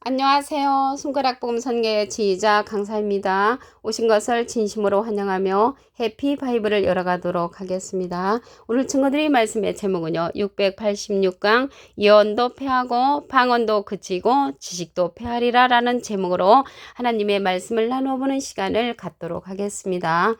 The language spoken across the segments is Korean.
안녕하세요. 손가락복음 선교의 지휘자 강사입니다. 오신 것을 진심으로 환영하며 해피 바이블을 열어가도록 하겠습니다. 오늘 친구들이 말씀의 제목은요. 686강 예언도 패하고 방언도 그치고 지식도 패하리라 라는 제목으로 하나님의 말씀을 나눠보는 시간을 갖도록 하겠습니다.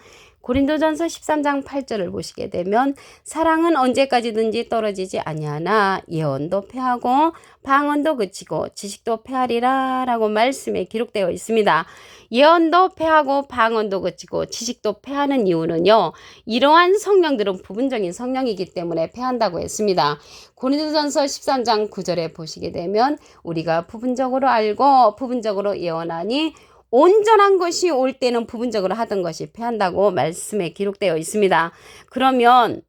고린도전서 13장 8절을 보시게 되면 사랑은 언제까지든지 떨어지지 아니하나 예언도 패하고 방언도 그치고 지식도 패하리라 라고 말씀에 기록되어 있습니다. 예언도 패하고 방언도 그치고 지식도 패하는 이유는요. 이러한 성령들은 부분적인 성령이기 때문에 패한다고 했습니다. 고린도전서 13장 9절에 보시게 되면 우리가 부분적으로 알고 부분적으로 예언하니 온전한 것이 올 때는 부분적으로 하던 것이 패한다고 말씀에 기록되어 있습니다. 그러면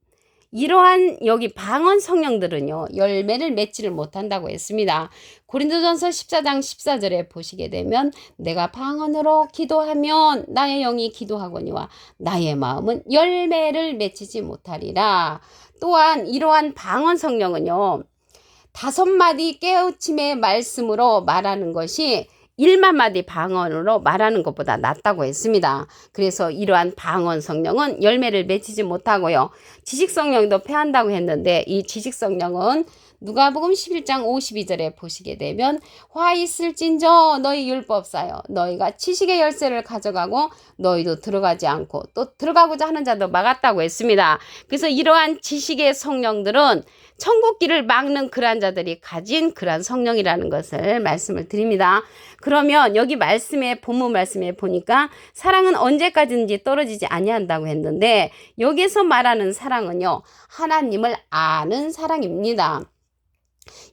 이러한 여기 방언 성령들은요. 열매를 맺지를 못한다고 했습니다. 고린도전서 14장 14절에 보시게 되면 내가 방언으로 기도하면 나의 영이 기도하거니와 나의 마음은 열매를 맺히지 못하리라. 또한 이러한 방언 성령은요. 5마디 깨우침의 말씀으로 말하는 것이 1만 마디 방언으로 말하는 것보다 낫다고 했습니다. 그래서 이러한 방언 성령은 열매를 맺히지 못하고요. 지식 성령도 패한다고 했는데 이 지식 성령은 누가복음 11장 52절에 보시게 되면 화 있을진저 너희 율법사여 너희가 지식의 열쇠를 가져가고 너희도 들어가지 않고 또 들어가고자 하는 자도 막았다고 했습니다. 그래서 이러한 지식의 성령들은 천국길을 막는 그러한 자들이 가진 그러한 성령이라는 것을 말씀을 드립니다. 그러면 여기 말씀에 본문 말씀에 보니까 사랑은 언제까지든지 떨어지지 아니한다고 했는데 여기서 말하는 사랑은요. 하나님을 아는 사랑입니다.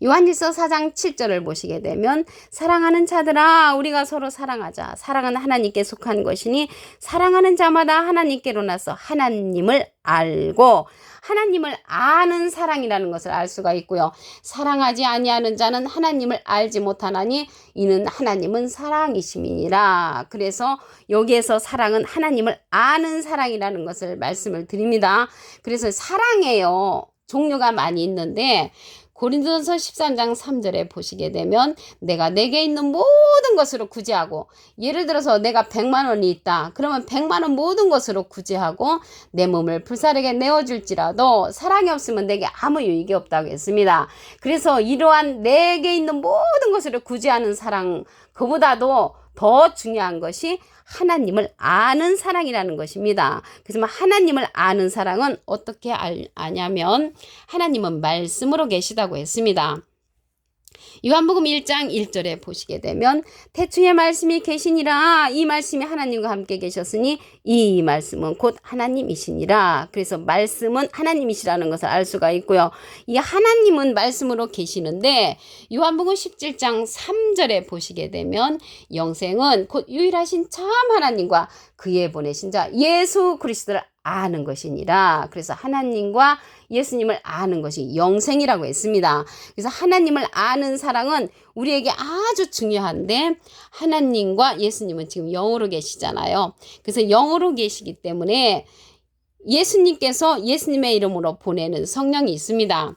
요한일서 4장 7절을 보시게 되면 사랑하는 자들아 우리가 서로 사랑하자. 사랑은 하나님께 속한 것이니 사랑하는 자마다 하나님께로 나서 하나님을 알고 하나님을 아는 사랑이라는 것을 알 수가 있고요. 사랑하지 아니하는 자는 하나님을 알지 못하나니 이는 하나님은 사랑이심이니라. 그래서 여기에서 사랑은 하나님을 아는 사랑이라는 것을 말씀을 드립니다. 그래서 사랑에요. 종류가 많이 있는데 고린도전서 13장 3절에 보시게 되면 내가 내게 있는 모든 것으로 구제하고 예를 들어서 내가 100만 원이 있다. 그러면 100만 원 모든 것으로 구제하고 내 몸을 불사르게 내어줄지라도 사랑이 없으면 내게 아무 유익이 없다고 했습니다. 그래서 이러한 내게 있는 모든 것으로 구제하는 사랑 그보다도 더 중요한 것이 하나님을 아는 사랑이라는 것입니다. 그래서 하나님을 아는 사랑은 어떻게 아냐면 하나님은 말씀으로 계시다고 했습니다. 요한복음 1장 1절에 보시게 되면 태초에 말씀이 계시니라 이 말씀이 하나님과 함께 계셨으니 이 말씀은 곧 하나님이시니라. 그래서 말씀은 하나님이시라는 것을 알 수가 있고요. 이 하나님은 말씀으로 계시는데 요한복음 17장 3절에 보시게 되면 영생은 곧 유일하신 참 하나님과 그의 보내신 자 예수 그리스도를 아는 것이니라. 그래서 하나님과 예수님을 아는 것이 영생이라고 했습니다. 그래서 하나님을 아는 사랑은 우리에게 아주 중요한데 하나님과 예수님은 지금 영으로 계시잖아요. 그래서 영으로 계시기 때문에 예수님께서 예수님의 이름으로 보내는 성령이 있습니다.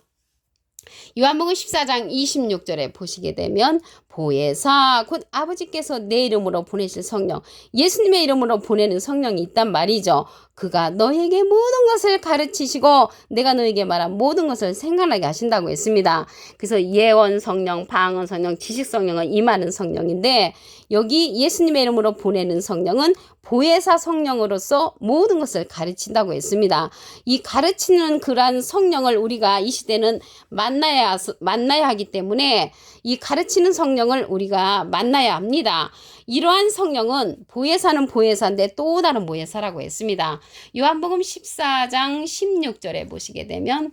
요한복음 14장 26절에 보시게 되면 보혜사 곧 아버지께서 내 이름으로 보내실 성령 예수님의 이름으로 보내는 성령이 있단 말이죠. 그가 너에게 모든 것을 가르치시고 내가 너에게 말한 모든 것을 생각나게 하신다고 했습니다. 그래서 예언 성령, 방언 성령, 지식 성령은 임하는 성령인데 여기 예수님의 이름으로 보내는 성령은 보혜사 성령으로서 모든 것을 가르친다고 했습니다. 이 가르치는 그러한 성령을 우리가 이 시대는 만나야 하기 때문에 이 가르치는 성령을 우리가 만나야 합니다. 이러한 성령은 보혜사는 보혜사인데 또 다른 보혜사라고 했습니다. 요한복음 14장 16절에 보시게 되면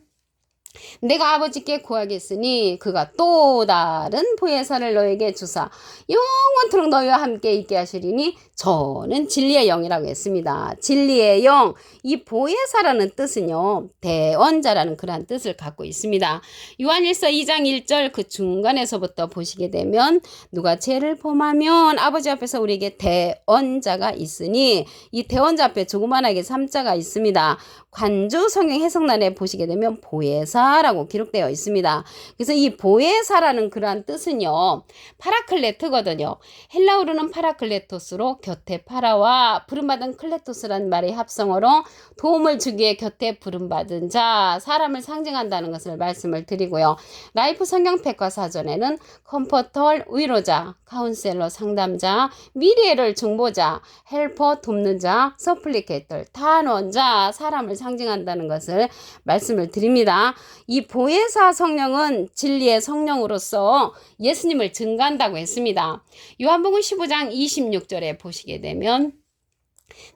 내가 아버지께 구하겠으니 그가 또 다른 보혜사를 너에게 주사 영원토록 너희와 함께 있게 하시리니 저는 진리의 영이라고 했습니다. 진리의 영, 이 보혜사라는 뜻은요 대언자라는 그러한 뜻을 갖고 있습니다. 요한일서 2장 1절 그 중간에서부터 보시게 되면 누가 죄를 범하면 아버지 앞에서 우리에게 대언자가 있으니 이 대언자 앞에 조그만하게 3자가 있습니다. 관주 성경 해석란에 보시게 되면 보혜사 보혜사라고 기록되어 있습니다. 그래서 이 보혜사라는 그러한 뜻은요, 파라클레트거든요. 헬라어로는 파라클레토스로 곁에 파라와 부름받은 클레토스라는 말의 합성어로 도움을 주기에 곁에 부름받은 자, 사람을 상징한다는 것을 말씀을 드리고요. 라이프 성경 백과사전에는 컴포터, 위로자, 카운셀러, 상담자, 미래를 중보자, 헬퍼, 돕는 자, 서플리케이터, 탄원자, 사람을 상징한다는 것을 말씀을 드립니다. 이 보혜사 성령은 진리의 성령으로서 예수님을 증거한다고 했습니다. 요한복음 15장 26절에 보시게 되면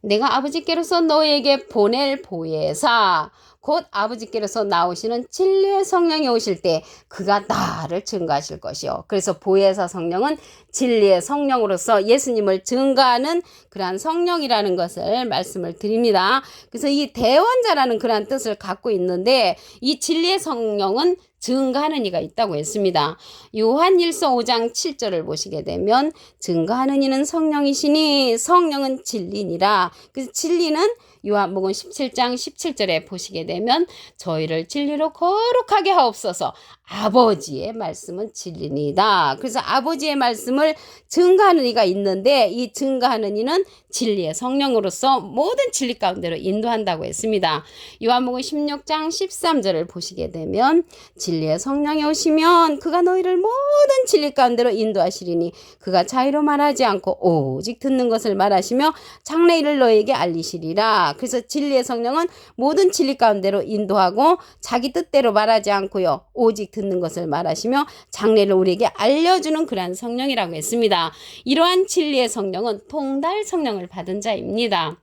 내가 아버지께로서 너에게 보낼 보혜사 곧 아버지께로서 나오시는 진리의 성령이 오실 때 그가 나를 증거하실 것이요. 그래서 보혜사 성령은 진리의 성령으로서 예수님을 증거하는 그러한 성령이라는 것을 말씀을 드립니다. 그래서 이 대원자라는 그러한 뜻을 갖고 있는데 이 진리의 성령은 증거하는 이가 있다고 했습니다. 요한일서 5장 7절을 보시게 되면 증거하는 이는 성령이시니 성령은 진리니라. 그래서 진리는 요한복음 17장 17절에 보시게 되면 저희를 진리로 거룩하게 하옵소서. 아버지의 말씀은 진리니다. 그래서 아버지의 말씀을 증거하는 이가 있는데 이 증거하는 이는 진리의 성령으로서 모든 진리 가운데로 인도한다고 했습니다. 요한복음 16장 13절을 보시게 되면 진리의 성령이 오시면 그가 너희를 모든 진리 가운데로 인도하시리니 그가 자유로 말하지 않고 오직 듣는 것을 말하시며 장래일을 너희에게 알리시리라. 그래서 진리의 성령은 모든 진리 가운데로 인도하고 자기 뜻대로 말하지 않고요. 오직 듣는 것을 말하시며 장래를 우리에게 알려주는 그러한 성령이라고 했습니다. 이러한 진리의 성령은 통달 성령을 받은 자입니다.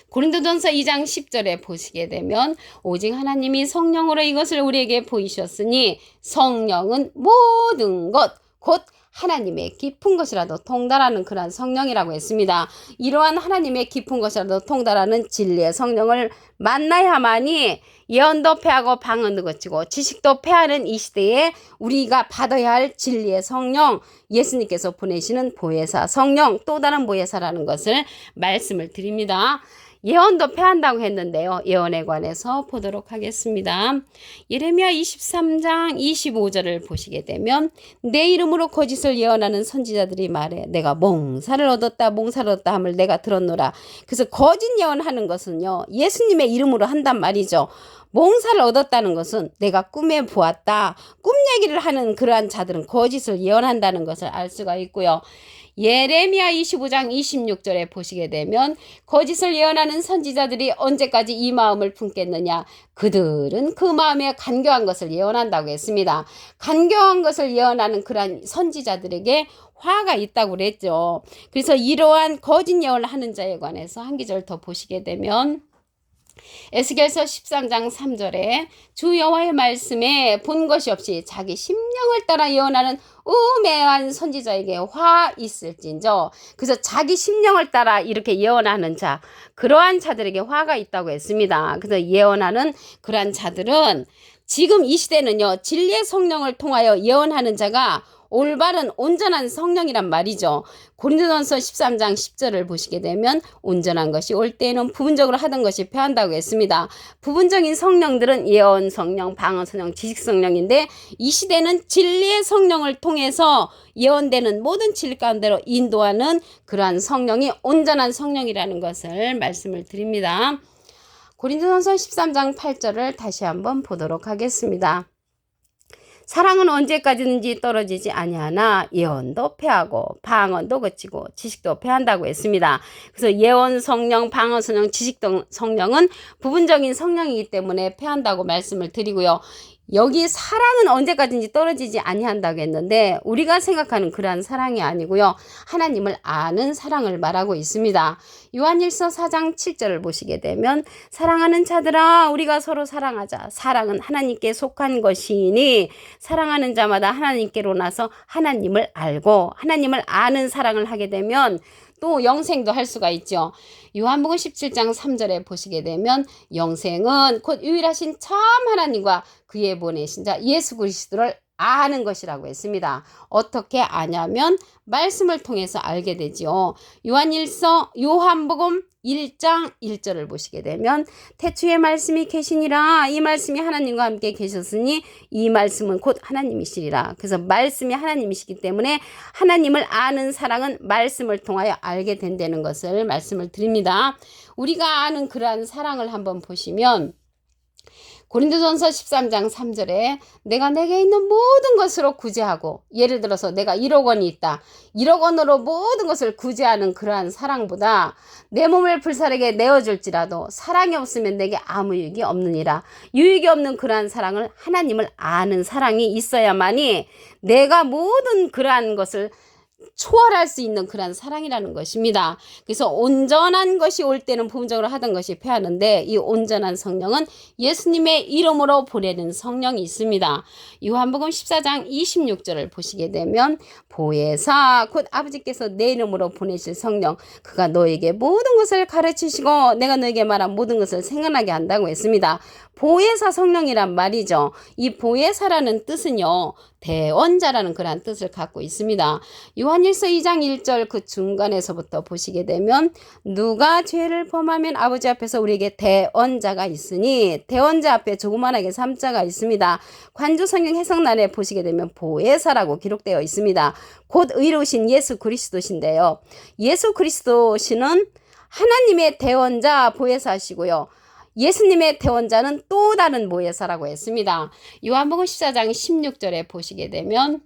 고린도전서 2장 10절에 보시게 되면 오직 하나님이 성령으로 이것을 우리에게 보이셨으니 성령은 모든 것 곧 하나님의 깊은 것이라도 통달하는 그러한 성령이라고 했습니다. 이러한 하나님의 깊은 것이라도 통달하는 진리의 성령을 만나야만이 예언도 패하고 방언도 거치고 지식도 패하는 이 시대에 우리가 받아야 할 진리의 성령, 예수님께서 보내시는 보혜사 성령, 또 다른 보혜사라는 것을 말씀을 드립니다. 예언도 패한다고 했는데요. 예언에 관해서 보도록 하겠습니다. 예레미야 23장 25절을 보시게 되면 내 이름으로 거짓을 예언하는 선지자들이 말해 내가 몽사를 얻었다 함을 내가 들었노라. 그래서 거짓 예언하는 것은요. 예수님의 이름으로 한단 말이죠. 몽사를 얻었다는 것은 내가 꿈에 보았다. 꿈 얘기를 하는 그러한 자들은 거짓을 예언한다는 것을 알 수가 있고요. 예레미야 25장 26절에 보시게 되면 거짓을 예언하는 선지자들이 언제까지 이 마음을 품겠느냐. 그들은 그 마음에 간교한 것을 예언한다고 했습니다. 간교한 것을 예언하는 그러한 선지자들에게 화가 있다고 그랬죠. 그래서 이러한 거짓 예언을 하는 자에 관해서 한 기절 더 보시게 되면 에스겔서 13장 3절에 주 여호와의 말씀에 본 것이 없이 자기 심령을 따라 예언하는 우매한 선지자에게 화 있을진저. 그래서 자기 심령을 따라 이렇게 예언하는 자, 그러한 자들에게 화가 있다고 했습니다. 그래서 예언하는 그러한 자들은 지금 이 시대는요, 진리의 성령을 통하여 예언하는 자가 올바른 온전한 성령이란 말이죠. 고린도전서 13장 10절을 보시게 되면 온전한 것이 올 때에는 부분적으로 하던 것이 패한다고 했습니다. 부분적인 성령들은 예언 성령, 방언 성령, 지식 성령인데 이 시대는 진리의 성령을 통해서 예언되는 모든 진리 가운데로 인도하는 그러한 성령이 온전한 성령이라는 것을 말씀을 드립니다. 고린도전서 13장 8절을 다시 한번 보도록 하겠습니다. 사랑은 언제까지든지 떨어지지 아니하나 예언도 패하고 방언도 거치고 지식도 패한다고 했습니다. 그래서 예언 성령, 방언 성령, 지식 성령은 부분적인 성령이기 때문에 패한다고 말씀을 드리고요. 여기 사랑은 언제까지인지 떨어지지 아니한다고 했는데 우리가 생각하는 그러한 사랑이 아니고요. 하나님을 아는 사랑을 말하고 있습니다. 요한일서 4장 7절을 보시게 되면 사랑하는 자들아 우리가 서로 사랑하자. 사랑은 하나님께 속한 것이니 사랑하는 자마다 하나님께로 나서 하나님을 알고 하나님을 아는 사랑을 하게 되면 또 영생도 할 수가 있죠. 요한복음 17장 3절에 보시게 되면 영생은 곧 유일하신 참 하나님과 그의 보내신 자 예수 그리스도를 아는 것이라고 했습니다. 어떻게 아냐면 말씀을 통해서 알게 되지요. 요한복음 1장 1절을 보시게 되면 태초에 말씀이 계시니라. 이 말씀이 하나님과 함께 계셨으니 이 말씀은 곧 하나님이시리라. 그래서 말씀이 하나님이시기 때문에 하나님을 아는 사랑은 말씀을 통하여 알게 된다는 것을 말씀을 드립니다. 우리가 아는 그러한 사랑을 한번 보시면 고린도전서 13장 3절에 내가 내게 있는 모든 것으로 구제하고, 예를 들어서 내가 1억 원이 있다. 1억 원으로 모든 것을 구제하는 그러한 사랑보다 내 몸을 불사르게 내어줄지라도 사랑이 없으면 내게 아무 유익이 없느니라. 유익이 없는 그러한 사랑을, 하나님을 아는 사랑이 있어야만이 내가 모든 그러한 것을 초월할 수 있는 그런 사랑이라는 것입니다. 그래서 온전한 것이 올 때는 부분적으로 하던 것이 패하는데, 이 온전한 성령은 예수님의 이름으로 보내는 성령이 있습니다. 요한복음 14장 26절을 보시게 되면 보혜사 곧 아버지께서 내 이름으로 보내실 성령, 그가 너에게 모든 것을 가르치시고 내가 너에게 말한 모든 것을 생각나게 한다고 했습니다. 보혜사 성령이란 말이죠. 이 보혜사라는 뜻은요, 대언자라는 그런 뜻을 갖고 있습니다. 요한일서 2장 1절 그 중간에서부터 보시게 되면 누가 죄를 범하면 아버지 앞에서 우리에게 대언자가 있으니, 대언자 앞에 조그만하게 3자가 있습니다. 관조성경 해석란에 보시게 되면 보혜사라고 기록되어 있습니다. 곧 의로우신 예수 그리스도신데요. 예수 그리스도시는 하나님의 대언자 보혜사시고요. 예수님의 대언자는 또 다른 보혜사라고 했습니다. 요한복음 14장 16절에 보시게 되면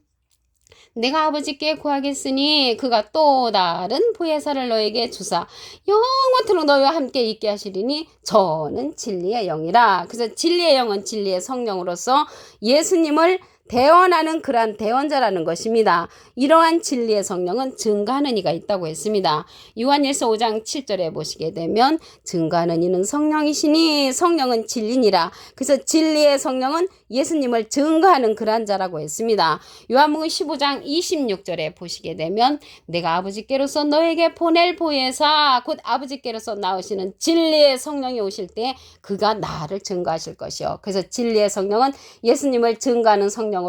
내가 아버지께 구하겠으니 그가 또 다른 보혜사를 너에게 주사 영원토록 너희와 함께 있게 하시리니 저는 진리의 영이라. 그래서 진리의 영은 진리의 성령으로서 예수님을 대언하는 그러한 대언자라는 것입니다. 이러한 진리의 성령은 증거하는 이가 있다고 했습니다. 요한일서 5장 7절에 보시게 되면 증거하는 이는 성령이시니 성령은 진리니라. 그래서 진리의 성령은 예수님을 증거하는 그러한 자라고 했습니다. 요한복음 15장 26절에 보시게 되면 내가 아버지께로서 너에게 보낼 보혜사 곧 아버지께로서 나오시는 진리의 성령이 오실 때 그가 나를 증거하실 것이요. 그래서 진리의 성령은 예수님을 증거하는 성령으로서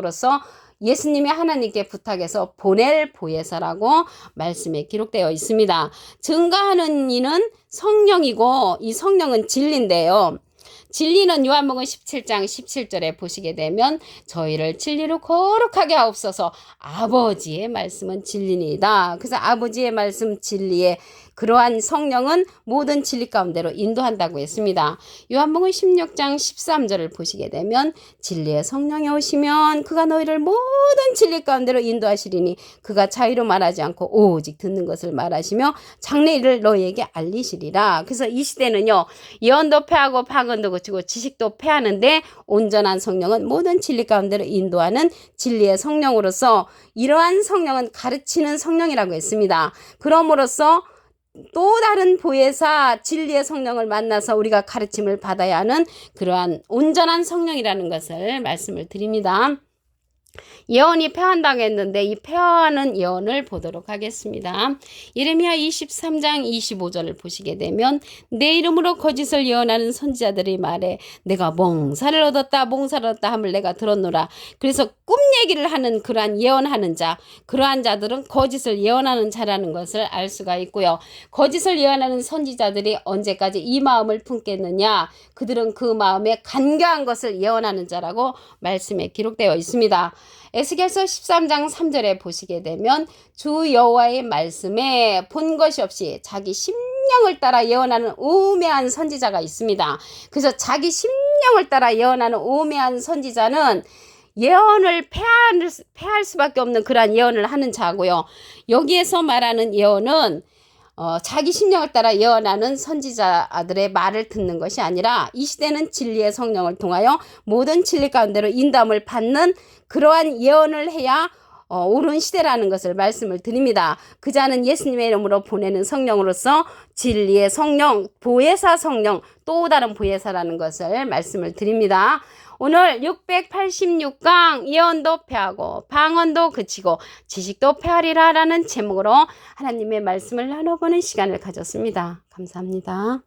예수님이 하나님께 부탁해서 보낼 보혜사라고 말씀에 기록되어 있습니다. 증거하는 이는 성령이고 이 성령은 진리인데요. 진리는 요한복음 17장 17절에 보시게 되면 저희를 진리로 거룩하게 하옵소서, 아버지의 말씀은 진리니이다. 그래서 아버지의 말씀 진리의 그러한 성령은 모든 진리 가운데로 인도한다고 했습니다. 요한복음 16장 13절을 보시게 되면 진리의 성령이 오시면 그가 너희를 모든 진리 가운데로 인도하시리니 그가 자유로 말하지 않고 오직 듣는 것을 말하시며 장래일을 너희에게 알리시리라. 그래서 이 시대는요, 예언도 패하고 파견도 그치고 지식도 패하는데 온전한 성령은 모든 진리 가운데로 인도하는 진리의 성령으로서 이러한 성령은 가르치는 성령이라고 했습니다. 그럼으로써 또 다른 보혜사 진리의 성령을 만나서 우리가 가르침을 받아야 하는 그러한 온전한 성령이라는 것을 말씀을 드립니다. 예언이 폐환당했는데 이 폐환하는 예언을 보도록 하겠습니다. 예레미야 23장 25절을 보시게 되면 내 이름으로 거짓을 예언하는 선지자들이 말해 내가 몽사를 얻었다 함을 내가 들었노라. 그래서 꿈 얘기를 하는 그러한 예언하는 자, 그러한 자들은 거짓을 예언하는 자라는 것을 알 수가 있고요. 거짓을 예언하는 선지자들이 언제까지 이 마음을 품겠느냐? 그들은 그 마음에 간교한 것을 예언하는 자라고 말씀에 기록되어 있습니다. 에스겔서 13장 3절에 보시게 되면 주 여호와의 말씀에 본 것이 없이 자기 심령을 따라 예언하는 우매한 선지자가 있습니다. 그래서 자기 심령을 따라 예언하는 우매한 선지자는 예언을 폐할 수밖에 없는 그러한 예언을 하는 자고요. 여기에서 말하는 예언은 자기 심령을 따라 예언하는 선지자들의 말을 듣는 것이 아니라 이 시대는 진리의 성령을 통하여 모든 진리 가운데로 인도함을 받는 그러한 예언을 해야 옳은 시대라는 것을 말씀을 드립니다. 그 자는 예수님의 이름으로 보내는 성령으로서 진리의 성령, 보혜사 성령, 또 다른 보혜사라는 것을 말씀을 드립니다. 오늘 686강 예언도 패하고 방언도 그치고 지식도 패하리라 라는 제목으로 하나님의 말씀을 나눠보는 시간을 가졌습니다. 감사합니다.